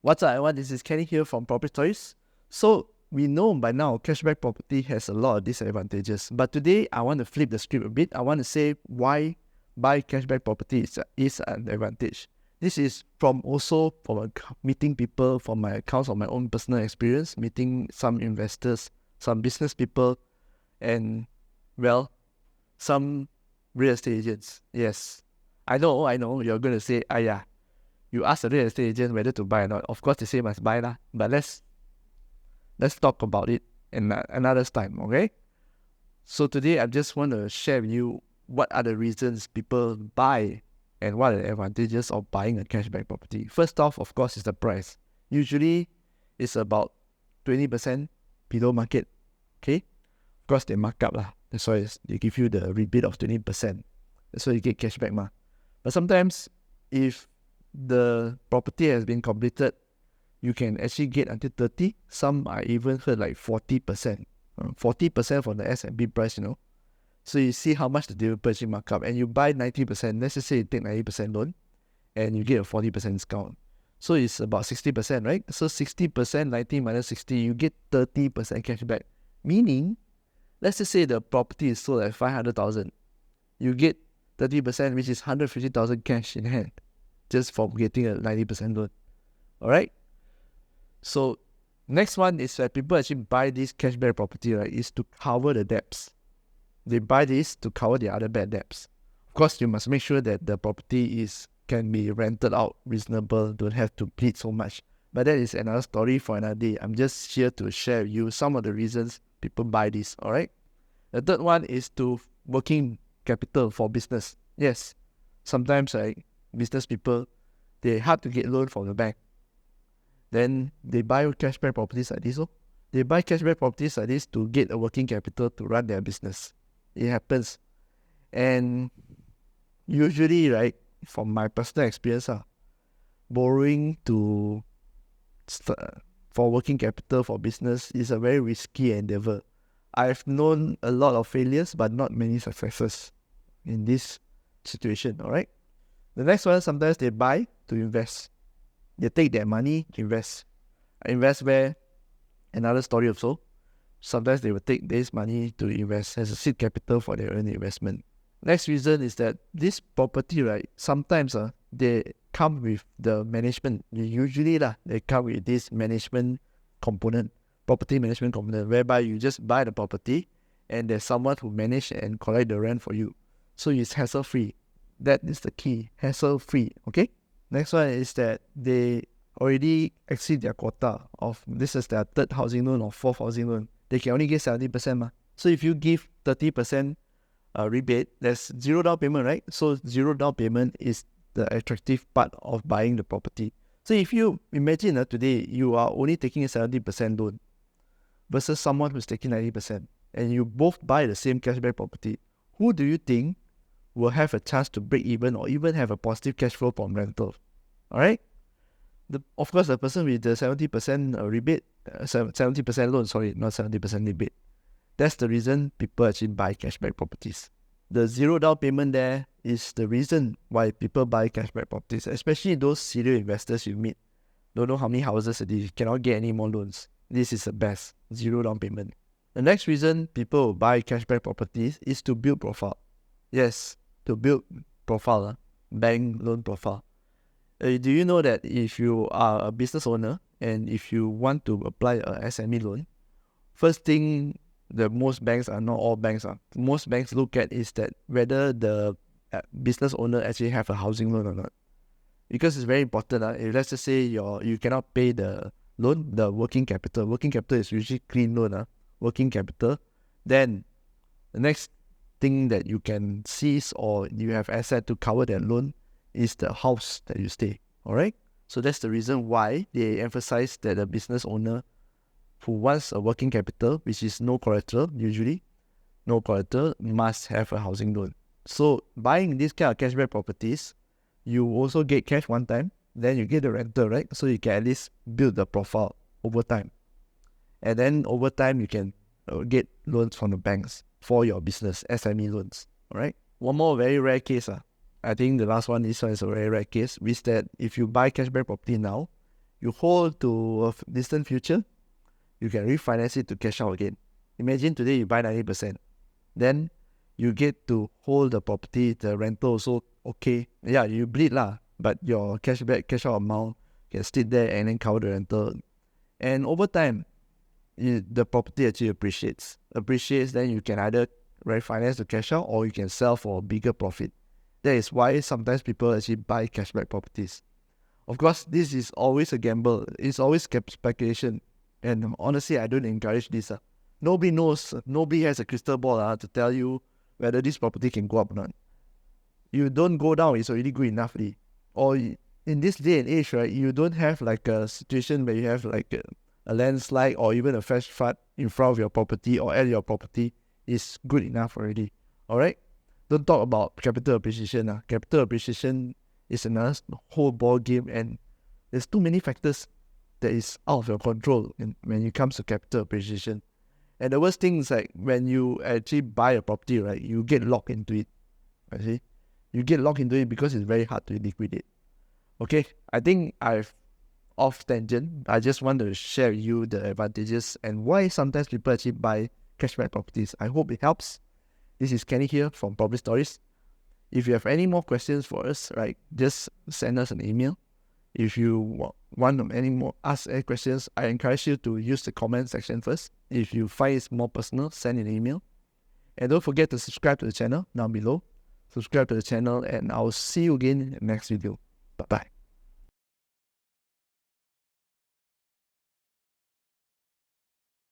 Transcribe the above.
What's up, everyone? This is Kenny here from Property Toys. So, we know by now cashback property has a lot of disadvantages. But today, I want to flip the script a bit. I want to say why buy cashback property is an advantage. This is from meeting people from my accounts of my own personal experience, meeting some investors, some business people, and, well, some real estate agents. Yes, I know, you're going to say, yeah. You ask a real estate agent whether to buy or not. Of course, they say must buy lah. But let's talk about it another time, okay? So today, I just want to share with you what are the reasons people buy and what are the advantages of buying a cashback property. First off, of course, is the price. Usually, it's about 20% below market, okay? Of course, they mark up lah. That's why they give you the rebate of 20%. That's why you get cashback ma. But sometimes, if the property has been completed, you can actually get until 30. Some I even heard like 40%. 40% from the S&P price, So you see how much the developer markup. And you buy 90%. Let's just say you take 90% loan and you get a 40% discount. So it's about 60%, right? So 60%, 90 minus 60, you get 30% cashback. Meaning, let's just say the property is sold at 500,000. You get 30%, which is 150,000 cash in hand, just from getting a 90% loan. Alright? So, next one is that people actually buy this cashback property, right, is to cover the debts. They buy this to cover the other bad debts. Of course, you must make sure that the property can be rented out reasonable, don't have to bleed so much. But that is another story for another day. I'm just here to share with you some of the reasons people buy this, alright? The third one is to working capital for business. Yes, sometimes business people, they hard to get loan from the bank. Then they buy cashback properties like this. They buy cashback properties like this to get a working capital to run their business. It happens. And usually, right, from my personal experience, borrowing for working capital for business is a very risky endeavor. I've known a lot of failures, but not many successes in this situation, alright? The next one, sometimes they buy to invest. They take their money, invest. Invest where? Another story also. Sometimes they will take this money to invest as a seed capital for their own investment. Next reason is that this property, right, sometimes they come with the management. Usually they come with this management component, property management component, whereby you just buy the property and there's someone who manage and collect the rent for you. So it's hassle-free. That is the key, hassle-free, okay? Next one is that they already exceed their quota of, this is their third housing loan or fourth housing loan. They can only get 70%. So if you give 30% rebate, there's zero down payment, right? So zero down payment is the attractive part of buying the property. So if you imagine today, you are only taking a 70% loan versus someone who's taking 90%, and you both buy the same cashback property, who do you think will have a chance to break even or even have a positive cash flow from rental? Alright? Of course, the person with the 70% rebate, 70% loan, sorry, not 70% rebate. That's the reason people actually buy cashback properties. The zero down payment there is the reason why people buy cashback properties, especially those serial investors you meet. Don't know how many houses they cannot get any more loans. This is the best, zero down payment. The next reason people will buy cashback properties is to build profile. Yes, to build profile, bank loan profile. Do you know that if you are a business owner and if you want to apply a SME loan, first thing most banks not all banks most banks look at is that whether the business owner actually have a housing loan or not. Because it's very important. If let's just say you cannot pay the loan, the working capital. Working capital is usually clean loan. Working capital. Then the next thing that you can seize or you have asset to cover that loan is the house that you stay. Alright? So that's the reason why they emphasize that a business owner who wants a working capital, which is no collateral, usually, no collateral, must have a housing loan. So buying this kind of cashback properties, you also get cash one time, then you get the rental, right? So you can at least build the profile over time. And then over time, you can get loans from the banks for your business, SME loans. Alright? One more very rare case. I think the last one, this one is a very rare case, is that if you buy cashback property now, you hold to a distant future, you can refinance it to cash out again. Imagine today you buy 90%. Then you get to hold the property, the rental also okay. Yeah, you bleed lah, but your cash out amount can sit there and then cover the rental. And over time, the property actually appreciates. Then you can either refinance to cash out or you can sell for a bigger profit. That is why sometimes people actually buy cashback properties. Of course, this is always a gamble. It's always speculation. And honestly, I don't encourage this. Nobody knows. Nobody has a crystal ball to tell you whether this property can go up or not. You don't go down, it's already good enough. Or in this day and age, right, you don't have like a situation where you have like a landslide or even a flash flood in front of your property or at your property is good enough already. Alright? Don't talk about capital appreciation. Capital appreciation is another whole ball game, and there's too many factors that is out of your control when it comes to capital appreciation. And the worst thing is like when you actually buy a property, right, you get locked into it. See? You get locked into it because it's very hard to liquidate. Okay, I think I've off tangent. I just want to share with you the advantages and why sometimes people actually buy cashback properties. I hope it helps. This is Kenny here from Property Stories. If you have any more questions for us, right, just send us an email. If you want ask any questions, I encourage you to use the comment section first. If you find it's more personal, send an email. And don't forget to subscribe to the channel down below. Subscribe to the channel, and I'll see you again in the next video. Bye-bye.